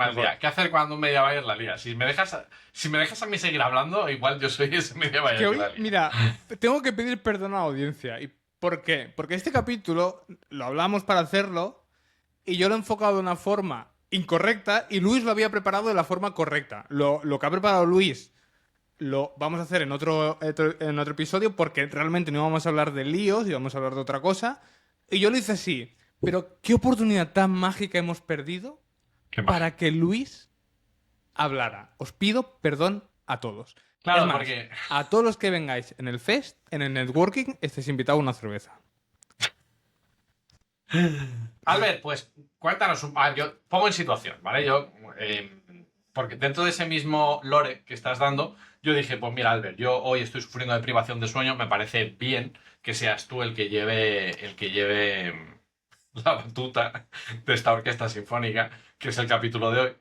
Mal Mejor. día. ¿Qué hacer cuando un media buyer la lía? Si me dejas a mí seguir hablando, igual yo soy ese media Es que buyer que hoy, la lía. mira, tengo que pedir perdón a la audiencia. ¿Y por qué? Porque este capítulo lo hablamos para hacerlo y yo lo he enfocado de una forma incorrecta y Luis lo había preparado de la forma correcta. Lo que ha preparado Luis lo vamos a hacer en otro episodio porque realmente no vamos a hablar de líos y vamos a hablar de otra cosa. Y yo lo hice así. Pero qué oportunidad tan mágica hemos perdido Qué magia. para que Luis hablara. Os pido perdón a todos. Es Claro, más, porque a todos los que vengáis en el fest, en el networking, estáis invitados a una cerveza. Albert, pues cuéntanos yo pongo en situación, ¿vale? Porque dentro de ese mismo lore que estás dando, yo dije, pues mira, Albert, yo hoy estoy sufriendo de privación de sueño, me parece bien que seas tú el que lleve la batuta de esta orquesta sinfónica, que es el capítulo de hoy.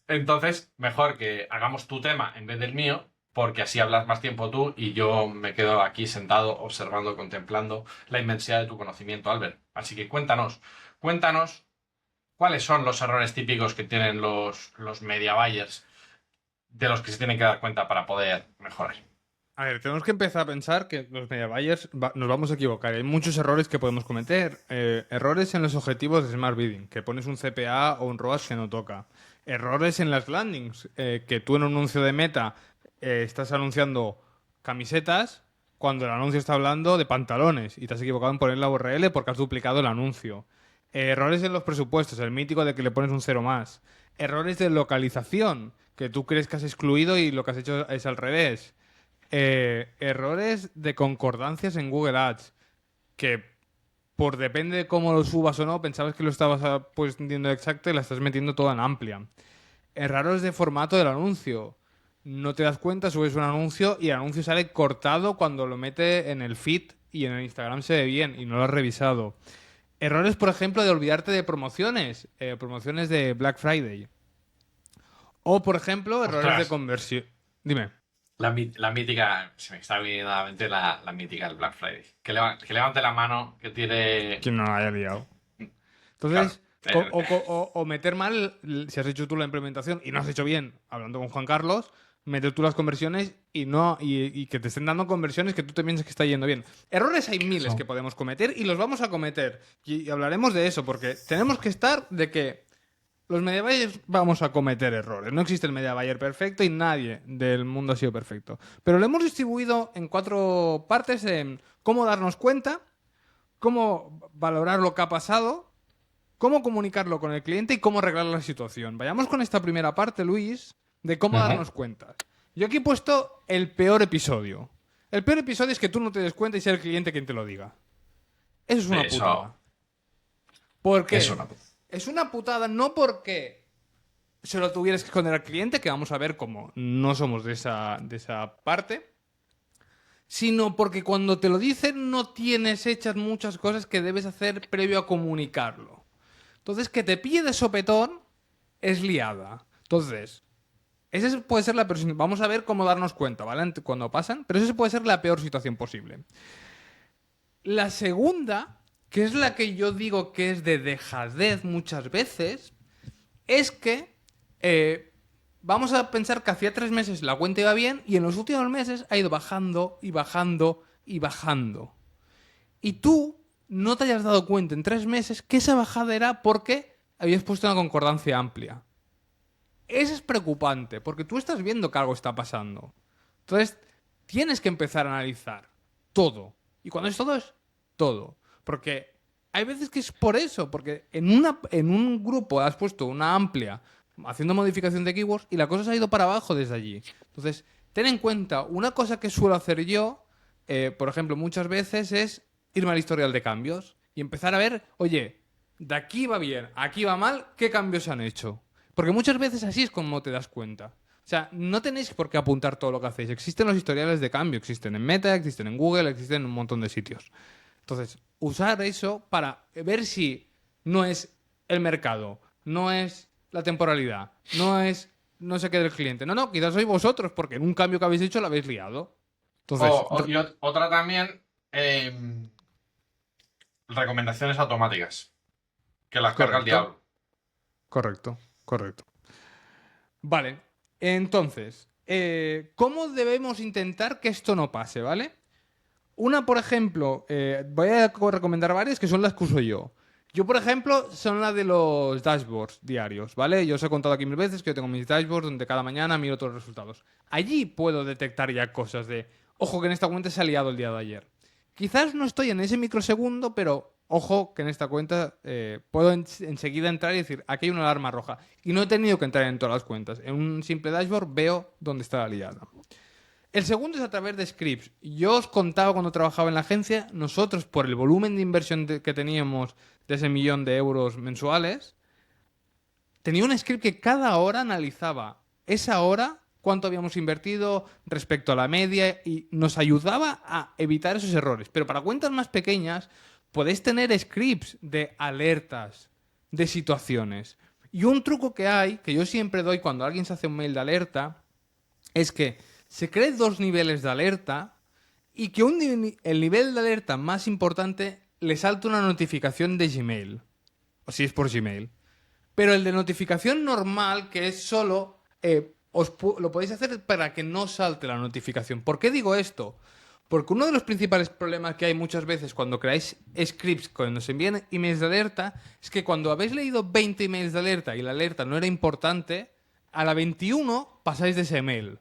Entonces, mejor que hagamos tu tema en vez del mío, porque así hablas más tiempo tú y yo me quedo aquí sentado observando, contemplando la inmensidad de tu conocimiento, Albert. Así que cuéntanos cuáles son los errores típicos que tienen los media buyers de los que se tienen que dar cuenta para poder mejorar. A ver, tenemos que empezar a pensar que los media buyers nos vamos a equivocar. Hay muchos errores que podemos cometer. Errores en los objetivos de Smart Bidding, que pones un CPA o un ROAS que no toca. Errores en las landings, que tú en un anuncio de Meta estás anunciando camisetas cuando el anuncio está hablando de pantalones y te has equivocado en poner la URL porque has duplicado el anuncio. Errores en los presupuestos, el mítico de que le pones un cero más. Errores de localización, que tú crees que has excluido y lo que has hecho es al revés. Errores de concordancias en Google Ads, que por depende de cómo lo subas o no, pensabas que lo estabas poniendo exacto y la estás metiendo toda en amplia. Errores de formato del anuncio. No te das cuenta, subes un anuncio y el anuncio sale cortado cuando lo mete en el feed y en el Instagram se ve bien y no lo has revisado. Errores, por ejemplo, de olvidarte de promociones, promociones de Black Friday. O, por ejemplo, errores de Ostras, conversión. Dime. la mítica, se me está viniendo a la mente la mítica del Black Friday. Que levante la mano, que tire... ¿Quién no lo haya liado? Claro. Entonces, o meter mal, si has hecho tú la implementación y no has hecho bien, hablando con Juan Carlos, meter tú las conversiones y no y que te estén dando conversiones que tú te piensas que está yendo bien. Errores hay miles Eso. que podemos cometer y los vamos a cometer. Y hablaremos de eso, porque tenemos que estar de que los media buyers vamos a cometer errores. No existe el media buyer perfecto y nadie del mundo ha sido perfecto. Pero lo hemos distribuido en 4 partes en cómo darnos cuenta, cómo valorar lo que ha pasado, cómo comunicarlo con el cliente y cómo arreglar la situación. Vayamos con esta primera parte, Luis, de cómo Ujú. darnos cuenta. Yo aquí he puesto el peor episodio. El peor episodio es que tú no te des cuenta y sea el cliente quien te lo diga. Eso es una Eso, putada. ¿Por eso qué? no. Es una putada no porque se lo tuvieras que esconder al cliente, que vamos a ver cómo no somos de esa parte, sino porque cuando te lo dicen no tienes hechas muchas cosas que debes hacer previo a comunicarlo. Entonces, que te pille de sopetón es liada. Entonces, esa puede ser la peor situación. Vamos a ver cómo darnos cuenta, ¿vale? Cuando pasan, pero esa puede ser la peor situación posible. La segunda, que es la que yo digo que es de dejadez muchas veces, es que vamos a pensar que hacía 3 meses la cuenta iba bien y en los últimos meses ha ido bajando y bajando y bajando. Y tú no te hayas dado cuenta en 3 meses que esa bajada era porque habías puesto una concordancia amplia. Eso es preocupante, porque tú estás viendo que algo está pasando. Entonces, tienes que empezar a analizar todo. Y cuando es todo, es todo. Porque hay veces que es por eso, porque en un grupo has puesto una amplia haciendo modificación de keywords y la cosa se ha ido para abajo desde allí. Entonces, ten en cuenta, una cosa que suelo hacer yo, por ejemplo, muchas veces es irme al historial de cambios y empezar a ver, oye, de aquí va bien, aquí va mal, ¿qué cambios se han hecho? Porque muchas veces así es como te das cuenta. O sea, no tenéis por qué apuntar todo lo que hacéis. Existen los historiales de cambio, existen en Meta, existen en Google, existen en un montón de sitios. Entonces, usar eso para ver si no es el mercado, no es la temporalidad, no es no sé qué del cliente. No, no, quizás sois vosotros, porque en un cambio que habéis hecho lo habéis liado. Entonces, Otra también, recomendaciones automáticas, que las carga el correcto, diablo. correcto. Correcto. Vale, entonces, ¿cómo debemos intentar que esto no pase, ¿vale? Una, por ejemplo, voy a recomendar varias que son las que uso yo. Yo, por ejemplo, son las de los dashboards diarios, ¿vale? Yo os he contado aquí mil veces que yo tengo mis dashboards donde cada mañana miro todos los resultados. Allí puedo detectar ya cosas de, ojo que en esta cuenta se ha liado el día de ayer. Quizás no estoy en ese microsegundo, pero ojo que en esta cuenta puedo enseguida entrar y decir, aquí hay una alarma roja. Y no he tenido que entrar en todas las cuentas. En un simple dashboard veo dónde está la liada. El segundo es a través de scripts. Yo os contaba cuando trabajaba en la agencia, nosotros por el volumen de inversión que teníamos de ese 1.000.000 de euros mensuales, tenía un script que cada hora analizaba esa hora, cuánto habíamos invertido respecto a la media y nos ayudaba a evitar esos errores. Pero para cuentas más pequeñas podéis tener scripts de alertas, de situaciones. Y un truco que hay, que yo siempre doy cuando alguien se hace un mail de alerta, es que se cree 2 niveles de alerta y que el nivel de alerta más importante le salte una notificación de Gmail. O si es por Gmail. Pero el de notificación normal, que es solo, lo podéis hacer para que no salte la notificación. ¿Por qué digo esto? Porque uno de los principales problemas que hay muchas veces cuando creáis scripts, cuando se envían emails de alerta, es que cuando habéis leído 20 emails de alerta y la alerta no era importante, a la 21 pasáis de ese email.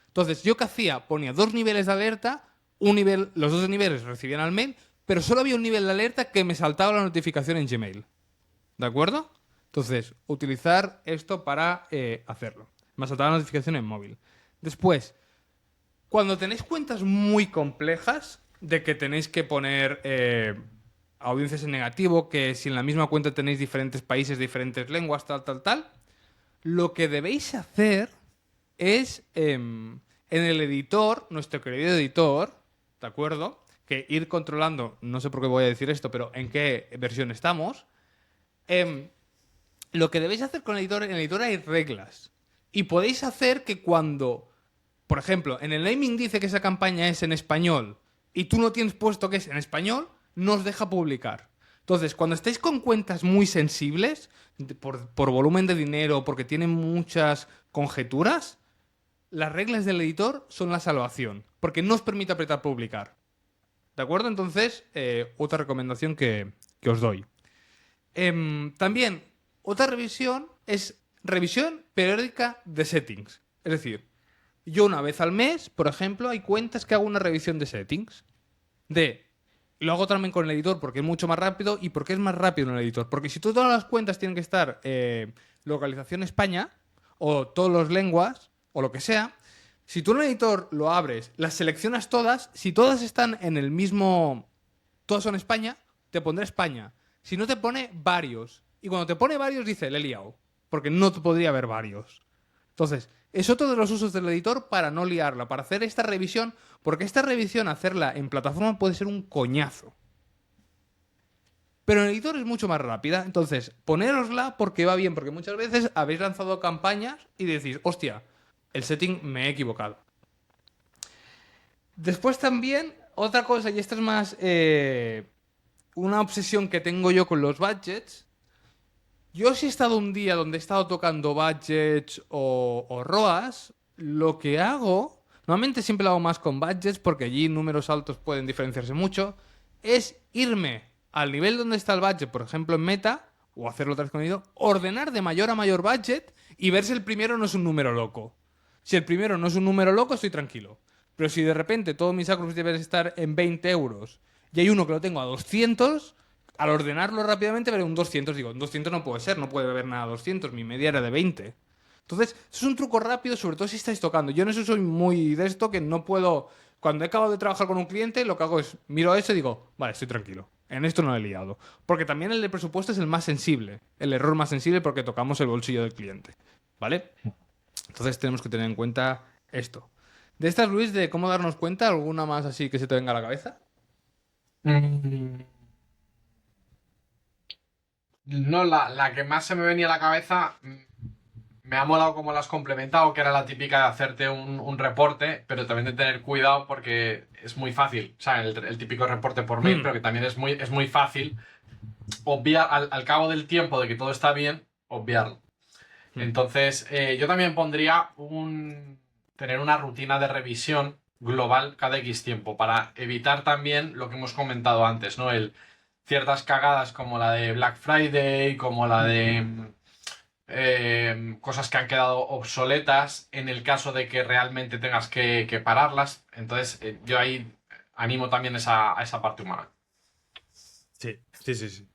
Entonces, ¿yo qué hacía? Ponía 2 niveles de alerta, los 2 niveles recibían al mail, pero solo había un nivel de alerta que me saltaba la notificación en Gmail. ¿De acuerdo? Entonces, utilizar esto para hacerlo. Me saltaba la notificación en móvil. Después, cuando tenéis cuentas muy complejas, de que tenéis que poner audiencias en negativo, que si en la misma cuenta tenéis diferentes países, diferentes lenguas, tal, lo que debéis hacer es en el editor, nuestro querido editor, ¿de acuerdo? Que ir controlando, no sé por qué voy a decir esto, pero en qué versión estamos. Lo que debéis hacer con el editor, en el editor hay reglas. Y podéis hacer que cuando, por ejemplo, en el naming dice que esa campaña es en español y tú no tienes puesto que es en español, no os deja publicar. Entonces, cuando estáis con cuentas muy sensibles, por volumen de dinero, porque tienen muchas conjeturas, las reglas del editor son la salvación, porque no os permite apretar publicar. ¿De acuerdo? Entonces, otra recomendación que os doy. También, otra revisión es revisión periódica de settings. Es decir, yo una vez al mes, por ejemplo, hay cuentas que hago una revisión de settings. Lo hago también con el editor porque es mucho más rápido y porque es más rápido en el editor. Porque si todas las cuentas tienen que estar localización España o todas las lenguas o lo que sea, si tú en el editor lo abres, las seleccionas todas, si todas están en el mismo, todas son España, te pondrá España. Si no te pone varios. Y cuando te pone varios dice, le he liado. Porque no te podría haber varios. Entonces, es otro de los usos del editor para no liarla, para hacer esta revisión, porque esta revisión, hacerla en plataforma puede ser un coñazo. Pero en el editor es mucho más rápida. Entonces, ponérosla porque va bien, porque muchas veces habéis lanzado campañas y decís, hostia, el setting me he equivocado. Después también, otra cosa, y esta es más una obsesión que tengo yo con los budgets. Yo si he estado un día donde he estado tocando budgets o ROAS, lo que hago, normalmente siempre lo hago más con budgets porque allí números altos pueden diferenciarse mucho, es irme al nivel donde está el budget, por ejemplo en Meta, o hacerlo otra vez con ello, ordenar de mayor a mayor budget y ver si el primero no es un número loco. Si el primero no es un número loco, estoy tranquilo. Pero si de repente todos mis acros deben estar en 20 euros y hay uno que lo tengo a 200, al ordenarlo rápidamente veré un 200. Digo, un 200 no puede ser, no puede haber nada a 200. Mi media era de 20. Entonces, es un truco rápido, sobre todo si estáis tocando. Yo en eso soy muy de esto, que no puedo... Cuando he acabado de trabajar con un cliente, lo que hago es, miro eso y digo, vale, estoy tranquilo. En esto no he liado. Porque también el de presupuesto es el más sensible. El error más sensible porque tocamos el bolsillo del cliente. ¿Vale? Entonces tenemos que tener en cuenta esto. De estas, Luis, de cómo darnos cuenta, ¿alguna más así que se te venga a la cabeza? No, la que más se me venía a la cabeza, me ha molado cómo la has complementado, que era la típica de hacerte un reporte, pero también de tener cuidado porque es muy fácil, o sea, el típico reporte por mail, pero que también es muy fácil obviar, al cabo del tiempo de que todo está bien, obviarlo. Entonces, yo también pondría tener una rutina de revisión global cada X tiempo para evitar también lo que hemos comentado antes, ¿no? Ciertas cagadas como la de Black Friday, como la de cosas que han quedado obsoletas en el caso de que realmente tengas que pararlas. Entonces, yo ahí animo también a esa parte humana. Sí, sí, sí, sí.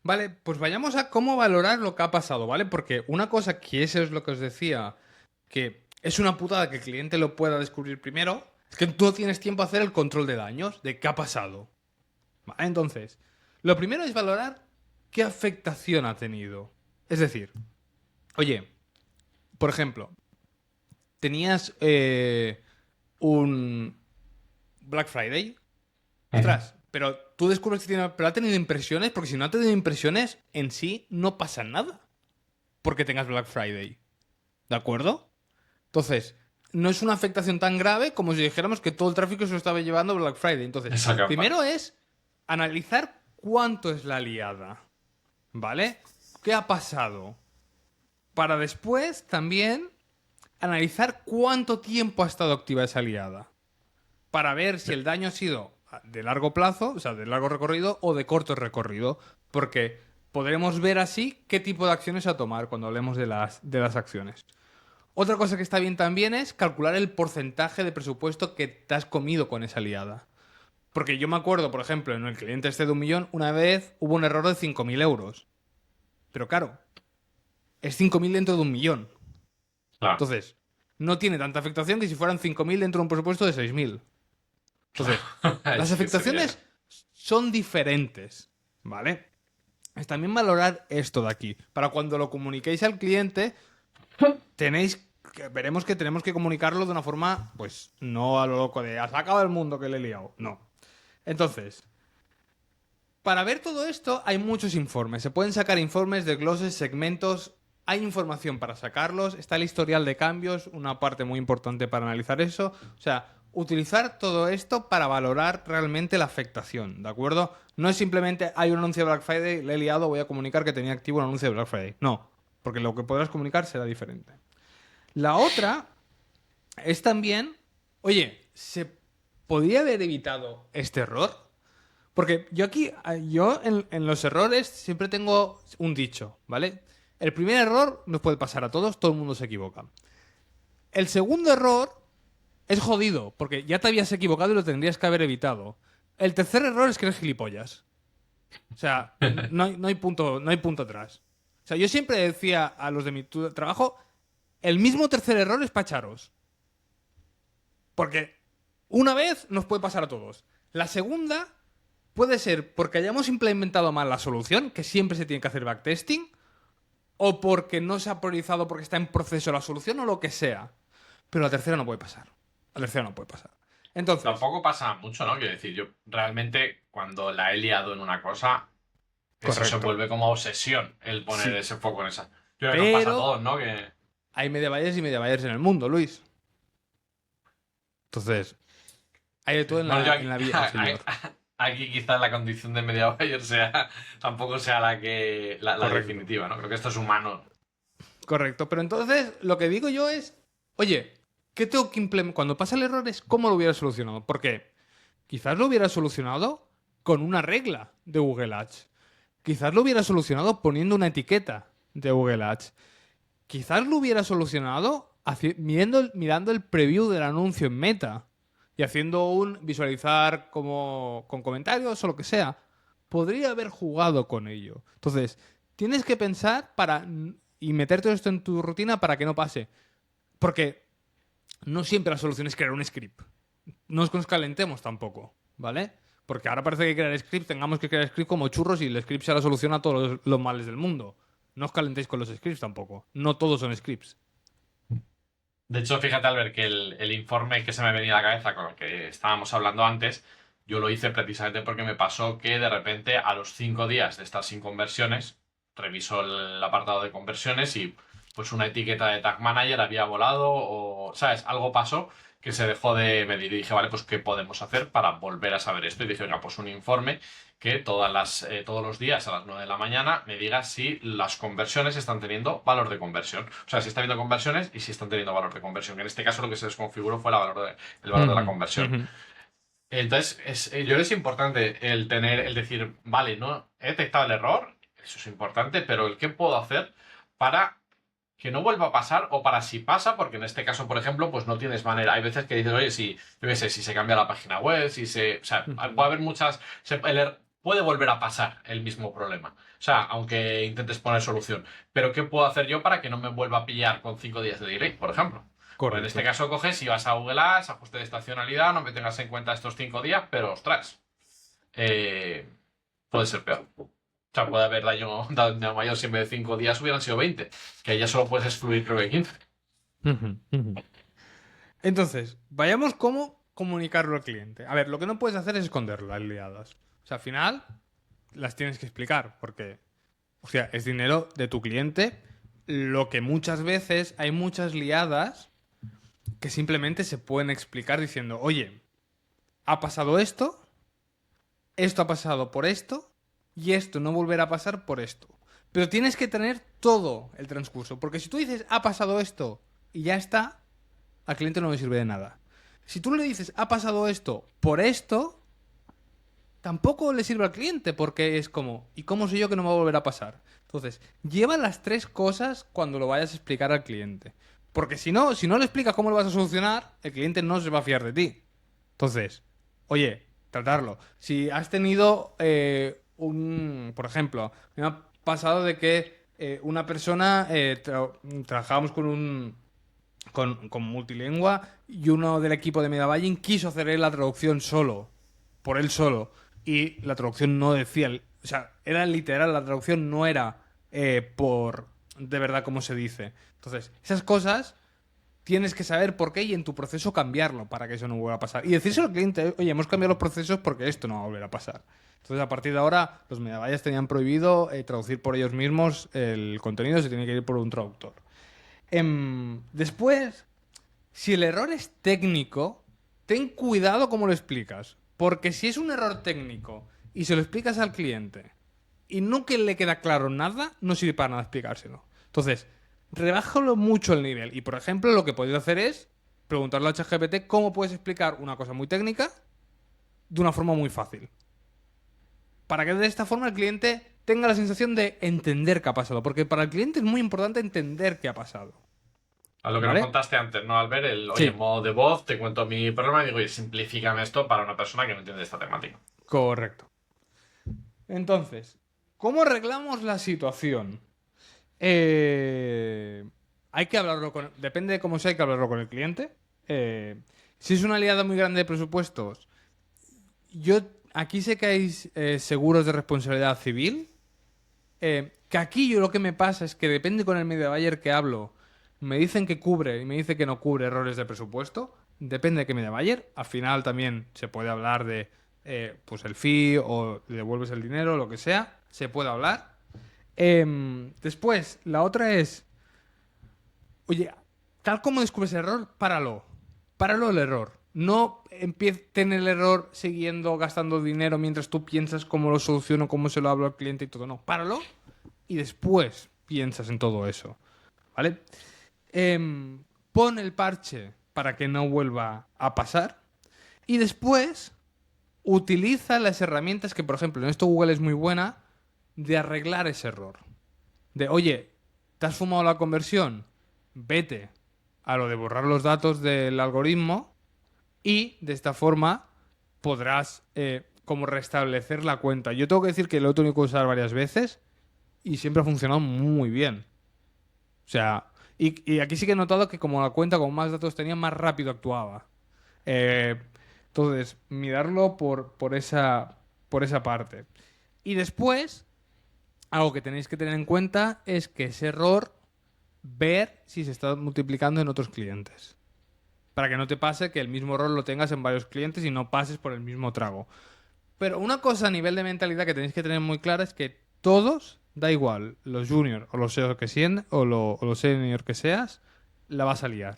Vale, pues vayamos a cómo valorar lo que ha pasado, ¿vale? Porque una cosa que eso es lo que os decía, que es una putada que el cliente lo pueda descubrir primero, es que tú no tienes tiempo a hacer el control de daños, de qué ha pasado. Vale, entonces, lo primero es valorar qué afectación ha tenido. Es decir, oye, por ejemplo, tenías un Black Friday. Ostras, pero tú descubres que pero ha tenido impresiones, porque si no ha tenido impresiones, en sí no pasa nada. Porque tengas Black Friday. ¿De acuerdo? Entonces, no es una afectación tan grave como si dijéramos que todo el tráfico se lo estaba llevando Black Friday. Entonces, Esa capa. primero es analizar cuánto es la liada. ¿Vale? ¿Qué ha pasado? Para después también analizar cuánto tiempo ha estado activa esa liada. Para ver si el daño ha sido de largo plazo, o sea, de largo recorrido o de corto recorrido. Porque podremos ver así qué tipo de acciones a tomar cuando hablemos de las acciones. Otra cosa que está bien también es calcular el porcentaje de presupuesto que te has comido con esa liada. Porque yo me acuerdo, por ejemplo, en el cliente este de 1.000.000, una vez hubo un error de 5.000 euros. Pero claro, es 5.000 dentro de 1.000.000. Claro. Entonces, no tiene tanta afectación que si fueran 5.000 dentro de un presupuesto de 6.000. Entonces, las afectaciones son diferentes, ¿vale? Es también valorar esto de aquí. Para cuando lo comuniquéis al cliente, veremos que tenemos que comunicarlo de una forma, pues, no a lo loco de has acabado el mundo que le he liado. No. Entonces, para ver todo esto hay muchos informes. Se pueden sacar informes, desgloses, segmentos. Hay información para sacarlos. Está el historial de cambios, una parte muy importante para analizar eso. O sea, utilizar todo esto para valorar realmente la afectación, ¿de acuerdo? No es simplemente hay un anuncio de Black Friday, le he liado, voy a comunicar que tenía activo un anuncio de Black Friday. No, porque lo que podrás comunicar será diferente. La otra es también, oye, ¿se podría haber evitado este error? Porque yo en los errores siempre tengo un dicho, ¿vale? El primer error nos puede pasar a todos, todo el mundo se equivoca. El segundo error es jodido, porque ya te habías equivocado y lo tendrías que haber evitado. El tercer error es que eres gilipollas. O sea, no hay punto atrás. O sea, yo siempre decía a los de mi trabajo, el mismo tercer error es pacharos. Porque una vez nos puede pasar a todos. La segunda puede ser porque hayamos implementado mal la solución, que siempre se tiene que hacer backtesting, o porque no se ha priorizado porque está en proceso la solución o lo que sea. Pero la tercera no puede pasar. La tercera no puede pasar. Entonces, tampoco pasa mucho, ¿no? Quiero decir, yo realmente cuando la he liado en una cosa, eso se vuelve como obsesión el poner ese foco en esa. Yo creo que nos pasa a todos, ¿no? Que hay media buyers y media buyers en el mundo, Luis. Entonces, hay de todo en la vida, señor. Aquí quizás la condición de media buyer tampoco sea la definitiva, ¿no? Creo que esto es humano. Correcto, pero entonces lo que digo yo es, oye, ¿qué tengo que implementar? Cuando pasa el error es cómo lo hubiera solucionado. Porque quizás lo hubiera solucionado con una regla de Google Ads. Quizás lo hubiera solucionado poniendo una etiqueta de Google Ads. Quizás lo hubiera solucionado mirando el preview del anuncio en Meta y haciendo un visualizar como con comentarios o lo que sea. Podría haber jugado con ello. Entonces, tienes que pensar y meter todo esto en tu rutina para que no pase. Porque no siempre la solución es crear un script. No nos calentemos tampoco, ¿vale? Porque ahora parece que crear script, tengamos que crear script como churros y el script sea la solución a todos los males del mundo. No os calentéis con los scripts tampoco. No todos son scripts. De hecho, fíjate, Albert, que el informe que se me venía a la cabeza con el que estábamos hablando antes, yo lo hice precisamente porque me pasó que de repente a los 5 días de estar sin conversiones, reviso el apartado de conversiones y pues una etiqueta de Tag Manager había volado o, ¿sabes? Algo pasó que se dejó de medir y dije, vale, pues ¿qué podemos hacer para volver a saber esto? Y dije, venga, pues un informe que todos los días a las 9 de la mañana me diga si las conversiones están teniendo valor de conversión. O sea, si está habiendo conversiones y si están teniendo valor de conversión. Que en este caso lo que se desconfiguró fue el valor de la Ujú, conversión. ujú. Entonces, yo creo que es importante el decir, vale, no he detectado el error, eso es importante, pero el qué puedo hacer para que no vuelva a pasar o para si pasa, porque en este caso, por ejemplo, pues no tienes manera. Hay veces que dices, oye, si, yo qué sé, si se cambia la página web, si se, o sea, puede haber muchas, puede volver a pasar el mismo problema. O sea, aunque intentes poner solución. Pero ¿qué puedo hacer yo para que no me vuelva a pillar con 5 días de delay, por ejemplo? Pues en este Correcto. caso coges y vas a Google Ads, ajuste de estacionalidad, no me tengas en cuenta estos 5 días, pero ostras, eh, puede ser peor. O sea, puede haber daño mayor si en vez de 5 días hubieran sido 20, que ya solo puedes excluir creo que 15. Ujú, ujú. Entonces, vayamos cómo comunicarlo al cliente. A ver, lo que no puedes hacer es esconderlo, las liadas. O sea, al final las tienes que explicar, porque, o sea, es dinero de tu cliente. Lo que muchas veces hay muchas liadas que simplemente se pueden explicar diciendo, oye, ha pasado esto ha pasado por esto, y esto no volverá a pasar por esto. Pero tienes que tener todo el transcurso, porque si tú dices, ha pasado esto, y ya está, al cliente no le sirve de nada. Si tú le dices, ha pasado esto por esto, tampoco le sirve al cliente, porque es como, ¿y cómo sé yo que no me va a volver a pasar? Entonces, lleva las tres cosas cuando lo vayas a explicar al cliente. Porque si no le explicas cómo lo vas a solucionar, el cliente no se va a fiar de ti. Entonces, oye, tratarlo. Si has tenido por ejemplo, me ha pasado de que una persona, trabajábamos con multilingua y uno del equipo de Medavalle quiso hacer él la traducción solo, por él solo. Y la traducción no decía, o sea, era literal, la traducción no era por de verdad como se dice. Entonces, esas cosas tienes que saber por qué y en tu proceso cambiarlo para que eso no vuelva a pasar. Y decírselo al cliente, oye, hemos cambiado los procesos porque esto no va a volver a pasar. Entonces, a partir de ahora, los Medavallas tenían prohibido traducir por ellos mismos el contenido, se tiene que ir por un traductor. Después, si el error es técnico, ten cuidado cómo lo explicas. Porque si es un error técnico y se lo explicas al cliente y no que le queda claro nada, no sirve para nada explicárselo. Entonces, rebájalo mucho el nivel. Y por ejemplo, lo que podéis hacer es preguntarle a ChatGPT cómo puedes explicar una cosa muy técnica de una forma muy fácil. Para que de esta forma el cliente tenga la sensación de entender qué ha pasado. Porque para el cliente es muy importante entender qué ha pasado. A lo que nos ¿Vale? contaste antes, ¿no, Albert? Oye, en Sí, modo de voz, te cuento mi problema y digo, oye, simplifícame esto para una persona que no entiende esta temática. correcto. Entonces, ¿cómo arreglamos la situación? Eh, hay que hablarlo con... Depende de cómo sea, hay que hablarlo con el cliente. Si es una aliada muy grande de presupuestos, yo aquí sé que hay seguros de responsabilidad civil. Que aquí yo lo que me pasa es que depende con el media buyer que hablo. Me dicen que cubre y me dice que no cubre errores de presupuesto. Depende de qué media buyer. Al final también se puede hablar de pues el fee o le devuelves el dinero, lo que sea. Se puede hablar. Después, la otra es, oye, tal como descubres el error, páralo. Páralo el error. No empiecen el error siguiendo gastando dinero mientras tú piensas cómo lo soluciono, cómo se lo hablo al cliente y todo. No, páralo y después piensas en todo eso. ¿Vale? Pon el parche para que no vuelva a pasar y después utiliza las herramientas que, por ejemplo, en esto Google es muy buena de arreglar ese error. De, oye, ¿te has fumado la conversión? Vete a lo de borrar los datos del algoritmo y de esta forma podrás como restablecer la cuenta. Yo tengo que decir que lo he tenido que usar varias veces y siempre ha funcionado muy bien. O sea, y aquí sí que he notado que como la cuenta con más datos tenía, más rápido actuaba. Eh, entonces, mirarlo por esa parte. Y después, algo que tenéis que tener en cuenta es que ese error, ver si se está multiplicando en otros clientes. Para que no te pase que el mismo error lo tengas en varios clientes y no pases por el mismo trago. Pero una cosa a nivel de mentalidad que tenéis que tener muy clara es que todos da igual los juniors o los senior o los senior que seas, la vas a liar.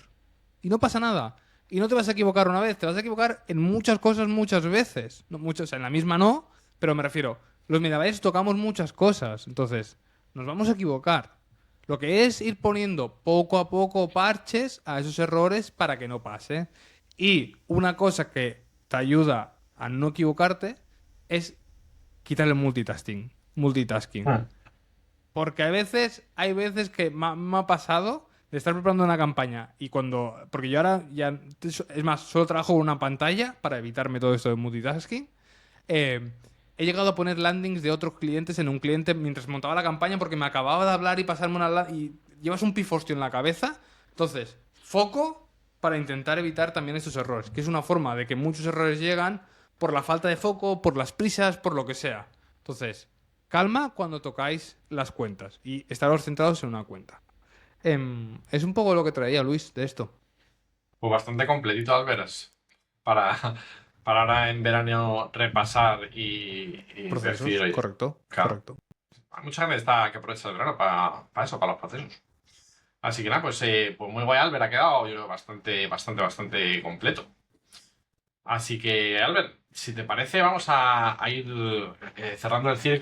Y no pasa nada. Y no te vas a equivocar una vez, te vas a equivocar en muchas cosas muchas veces. No, muchas, en la misma no, pero me refiero, los mediavales tocamos muchas cosas, entonces nos vamos a equivocar. Lo que es ir poniendo poco a poco parches a esos errores para que no pase. Y una cosa que te ayuda a no equivocarte es quitar el multitasking. Multitasking. Mm. Porque hay veces que me ha pasado de estar preparando una campaña y porque yo ahora ya, es más, solo trabajo con una pantalla para evitarme todo esto de multitasking. He llegado a poner landings de otros clientes en un cliente mientras montaba la campaña porque me acababa de hablar y pasarme y llevas un pifostio en la cabeza. Entonces, foco para intentar evitar también estos errores, que es una forma de que muchos errores llegan por la falta de foco, por las prisas, por lo que sea. Entonces, calma cuando tocáis las cuentas y estaros centrados en una cuenta. Es un poco lo que traía Luis de esto. Pues bastante completito, Alberas, para, para ahora en verano repasar y Procesos, decir, oye, correcto, claro, correcto. hay mucha gente que aprovecha el verano para eso, para los procesos. Así que nada, pues muy guay, Albert, ha quedado yo creo, bastante completo. Así que, Albert, si te parece, vamos a ir cerrando el círculo.